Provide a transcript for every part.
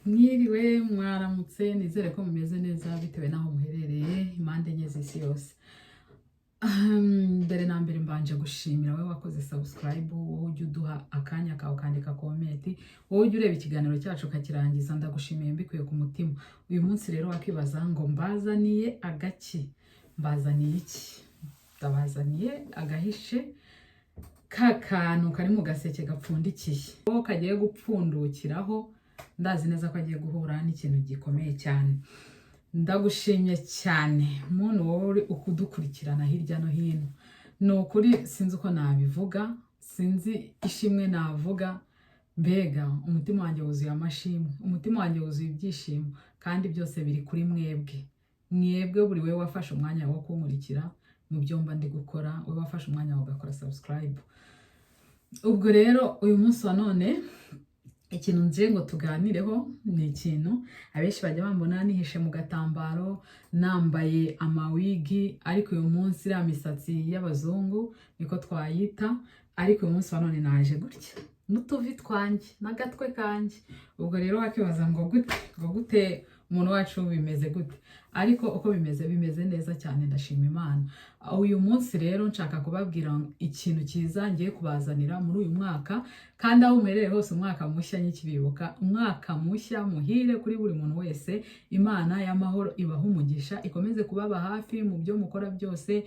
Mwiriwe mwaramutse nizere ko mumeze neza bitewe n'aho muherereye impande enye z'isi yose. Mbere na mbere mbanje gushimira wowe wakoze subscribe, wowe ujya uduha akanya kawe ukandika comment, wowe ujya ureba ikiganiro cyacu ukakirangiza, ndagushimiye mbikuye ku mutima. Uyu munsi rero wakibaza ngo mbazaniye agaki, mbazaniye iki? Ndabazaniye agahishe kakantu kari mu gaseke gapfundikiye, ko kagiye gupfundukiraho. Ndazi neza ko agiye guhura n'ikintu gikomeye cyane. Ndagushimye cyane muntu wowe uri ukudukurikirana hirya no hino. Ni ukuri sinzi uko nabivuga, sinzi ishimwe navuga, mbega umutima wanjye wuzuye amashimwe, umutima wanjye wuzuye ibyishimo, kandi byose biri kuri mwebwe. Mwebwe buri wewe wafashe umwanya wo kunkurikira mu byo mba ndi gukora, wowe wafashe umwanya wo gukora subscribe. Ubwo rero uyu munsi wa none ikintu nje ngo tuganireho ni ikintu abenshi bajya bambona nihishe mu gatambaro nambaye amawigi, ariko uyu munsi iriya misatsi y'abazungu niko twayita, ariko uyu munsi wa none naje gutya n'utuvi twanjye n'agatwe kanjye. Ubwo rero wakibaza ngo gute umuntu wacu bimeze gute, ariko uko bimeze neza cyane, ndashima Imana. Uyu munsi rero nshaka kubabwira ikintu cyiza ngiye kubazanira muri uyu mwaka, kandi aho umerere hose umwaka mushya nyikibibuka, umwaka mushya muhire kuri buri muntu wese. Imana y'amahoro ibaha umugisha, ikomeze kubaba hafi mu byo mukora byose,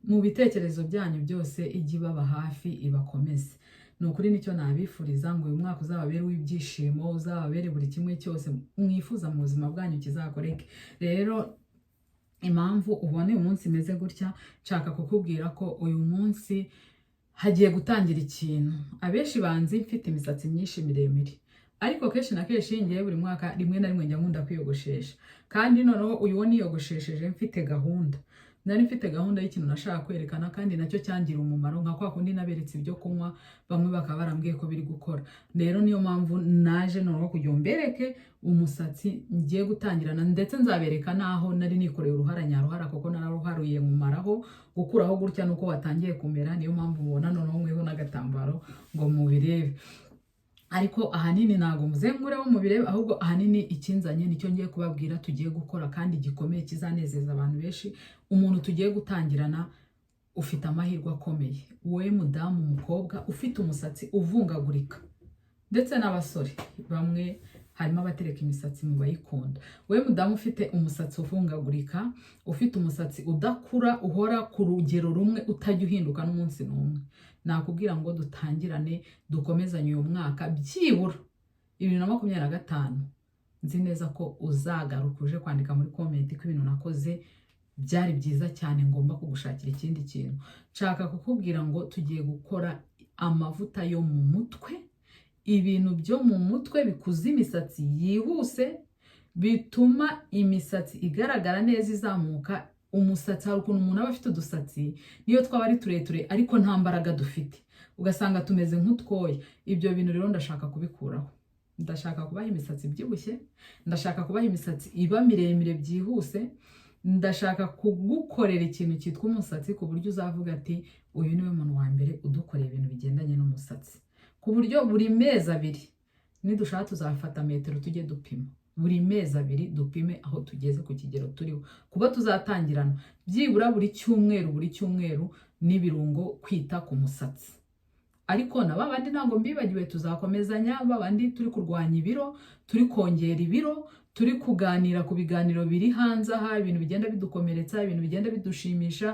mu bitekerezo byanyu byose, ijye ibaba hafi ibakomeze. Ni ukuri nicyo nabifuriza, ngo uyu mwaka uzababere w'ibyishimo, uzababere buri kimwe cyose mwifuza mu buzima bwanyu kizakoreke. Rero impamvu ubona uyu munsi imeze gutya, nshaka kukubwira ko uyu munsi hagiye gutangira ikintu. Abenshi banzi mfite imisatsi myinshi miremire, ariko kenshi na kenshi ngiye buri mwaka rimwe na rimwe njya nkunda kwiyogoshesha, kandi noneho uyu wo niyogoshesheje mfite gahunda. Nari mfite gahunda y'ikintu nashaka kwerekana, kandi nacyo cyangira umumaro, nka kwa kundi naberetse ibyo kunywa bamwe bakaba barambwiye ko biri gukora. Rero niyo mpamvu naje noneho kugira mbereke umusatsi ngiye gutangirana, ndetse nzabereka naho nari nikoreye uruhara nyaruhara, kuko nararuharuye nkumaraho gukuraho gutya nuko watangiye kumera. Niyo mpamvu mubona noneho mweho n'agatambaro ngo mubirebe. Ariko ahanini ntago muzengureho mubirebe, ahubwo ahanini ikinzanye nicyo ngiye kubabwira tugiye gukora, kandi gikomeye kizanezeza abantu benshi. Umuntu tugiye gutangirana ufite amahirwe akomeye, wowe mudamu, umukobwa ufite umusatsi uvungagurika, ndetse n'abasore bamwe harimo abatereka imisatsi mu bayikunda. Wowe mudamu ufite umusatsi uvungagurika, ufite umusatsi udakura, uhora ku rugero rumwe utajya uhinduka n'umunsi n'umwe, nakubwira ngo dutangirane dukomezanye uyu mwaka, byibura 2025. Nzi neza ko uzagaruka uje kwandika muri comment ko ibintu nakoze byari byiza cyane, ngomba kugushakira ikindi kintu. Nshaka kukubwira ngo tugiye gukora amavuta yo mu mutwe, ibintu byo mu mutwe bikuza imisatsi yihuse, bituma imisatsi igaragara neza, izamuka. Umusatsi, hari ukuntu umuntu aba afite udusatsi niyo twaba ari tureture ariko nta mbaraga dufite, ugasanga tumeze nk'utwoya. Ibyo bintu rero ndashaka kubikuraho. Ndashaka kubaha imisatsi ibyibushye, ndashaka kubaha imisatsi iba miremire byihuse, ndashaka kugukorera ikintu cyitwa umusatsi, ku buryo uzavuga ati uyu niwe muntu wa mbere udukoreye ibintu bigendanye n'umusatsi. Ku buryo buri mezi abiri nidushaka tuzafata metero tujye dupima, buri mezi abiri dupime aho tugeze ku kigero turiho, kuba tuzatangirana byibura buri cyumweru n'ibirungo kwita ku musatsi. Ariko na babandi ntabwo mbibagiwe, tuzakomezanya babandi turi kurwanya ibiro, turi kongera ibiro, turi kuganira ku biganiro biri hanze aha, ibintu bigenda bidukomeretsa, ibintu bigenda bidushimisha,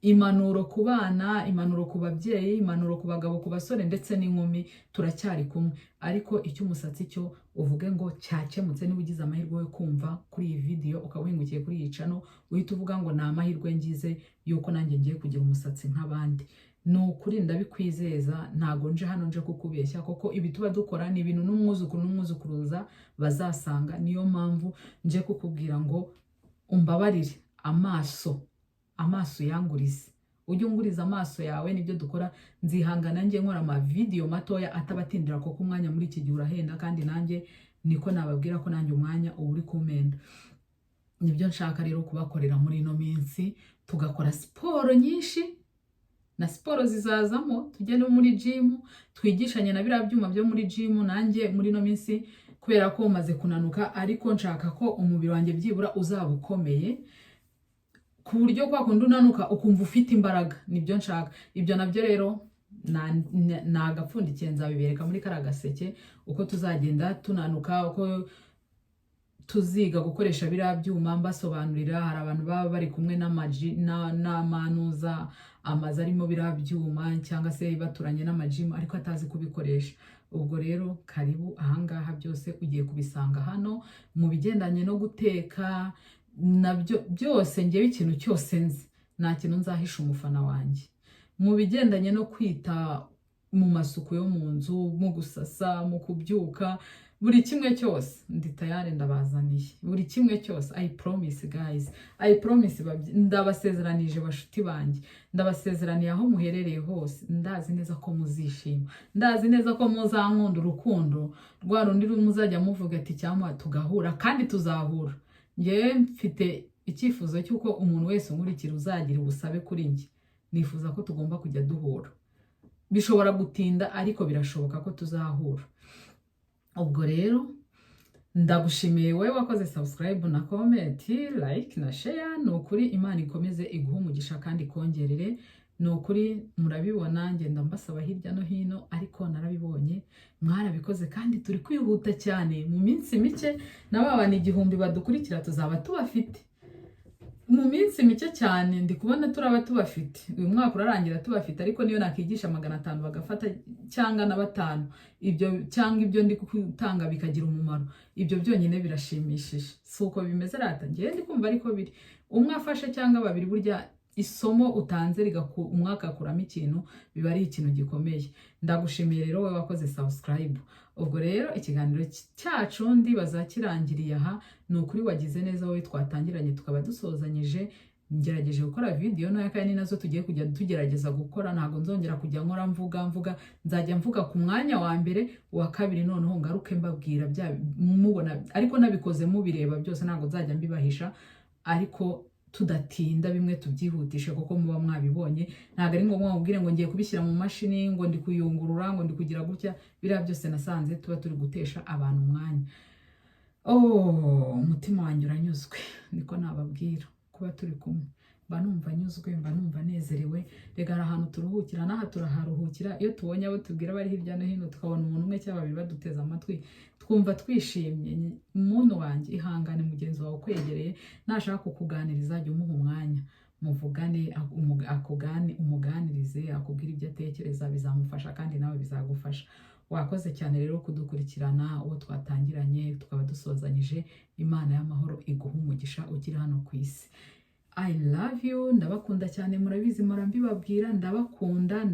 impanuro ku bana, impanuro ku babyeyi, impanuro ku bagabo, ku basore ndetse n'inkumi. Turacyari kumwe. Ariko icy'umusatsi cyo uvuge ngo cyakemutse, niba ugize amahirwe yo kumva kuri iyi video ukaba wingukiye kuri iyi channel, uhita uvuga ngo ni amahirwe ngize yuko nanjye ngiye kugira umusatsi nk'abandi. Ni ukuri ndabikwizeza, ntago nje hano nje kukubeshya, kuko ibi tuba dukora ni ibintu n'umwuzukuru n'umwuzukuruza bazasanga. Niyo mpamvu nje kukubwira ngo umbabarire amaso yangurize, ujye unguriza amaso yawe. Nibyo dukora. Nzihangana njye nkora ama video matoya atabatindira, kuko umwanya muri iki gihe urahenda, kandi nanjye niko nababwira ko nanjye umwanya uba uri kumenda. Nibyo nshaka rero kubakorera muri ino minsi, tugakora siporo nyinshi, na siporo zizazamo, tujye no muri gym twigishanye na biriya byuma byo muri gym. Nanjye muri no minsi kubera ko umaze kunanuka, ariko nshaka ko umubiri wanjye byibura uzaba ukomeye ku buryo kwa kundi unanuka ukumva ufite imbaraga. Nibyo nshaka. Ibyo nabyo rero nagapfundikiye nzabibereka muri kara gaseke uko tuzagenda tunanuka, uko tuziga gukoresha biriya byuma mbasobanurira. Hari abantu baba bari kumwe n'amanuza amazi arimo biriya byuma cyangwa se baturanye n'amajimu ariko atazi kubikoresha. Ubwo rero karibu ahangaha, byose ugiye kubisanga hano mu bigendanye no guteka nabyo byose. Ngewe ikintu cyose nzi, nta kintu nzahisha umufana wanjye. Mu bigendanye no kwita mu masuku yo mu nzu, mu gusasa, mu kubyuka, buri kimwe cyose ndi tayari ndabazaniye. Buri kimwe cyose, I promise guys, I promise. Ndabasezeranije bashuti banjye, ndabasezeraniye aho muherereye hose. Ndazi neza ko muzishima, ndazi neza ko muzankunda urukundo rwa rundi muzajya muvuga ati cyangwa tugahura, kandi tuzahura. Ngewe mfite icyifuzo cy'uko umuntu wese unkurikira uzagira ubusabe kuri njye. Nifuza ko tugomba kujya duhura. Bishobora gutinda ariko birashoboka ko tuzahura. Ubwo rero ndagushimiye wowe wakoze subscribe na comment, like na share. Ni ukuri Imana ikomeze iguhe umugisha kandi kongerere. Ni ukuri murabibona ngenda mbasaba hirya no hino, ariko narabibonye mwarabikoze kandi turi kwihuta cyane. Mu minsi mike n'ababana 1000 badukurikira tuzaba tubafite. Mu minsi mike cyane ndi kubona turaba tubafite. Uyu mwaka urarangira tubafite, ariko niyo nakigisha 500 bagafata cyangwa na 5, ibyo cyangwa ibyo ndi gutanga bikagira umumaro, ibyo byonyine birashimishije. Suko bimeze rata, ngiye ndi kumva ariko biri. Umwe afashe cyangwa babiri, burya isomo utanze umwaka akuramo ikintu, biba ari ikintu gikomeye. Ndagushimiye rero wowe wakoze subscribe. Ubwo rero ikiganiro cyacu ndibaza kirangiriye aha. Ni ukuri wagize neza wowe twatangiranye tukaba dusozanyije. Ngerageje gukora video nayo kandi nazo tugiye kujya tugerageza gukora. Ntago nzongera kujya nkora mvuga, nzajya mvuga ku mwanya wa mbere, wa kabiri noneho ngaruke mbabwira bya mubona, ariko nabikoze mubireba byose. Ntago nzajya mbibahisha, ariko tudatinda bimwe tubyihutishe kuko muba mwabibonye. Ntago ari ngombwa mubwire ngo ngiye kubishyira mu mashini, ngo ndi kuyungurura, ngo ndi kugira gutya. Biriya byose nasanze tuba turi gutesha abantu umwanya. Umutima wanjye uranyuzwe, niko nababwira. Kuba turi kumwe mba numva nyuzwe, mba numva nezerewe. Rega ahantu turuhukira, naha turaharuhukira. Iyo tubonye abo tubwira bari hirya no hino, tukabona umuntu umwe cyangwa babiri baduteza amatwi, twumva twishimye. Umuntu wanjye ihangane, mugenzi wawe ukwegereye nashaka kukuganiriza jya umuha umwanya, muvugane, umuganirize, akubwira ibyo atekereza, bizamufasha kandi nawe bizagufasha. Wakoze cyane rero kudukurikirana, uwo twatangiranye tukaba dusozanyije. Imana y'amahoro iguha umugisha ukiri hano ku isi. I love you, ndabakunda cyane, murabizi, murambibabwira, ndabakunda.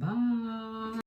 Bye.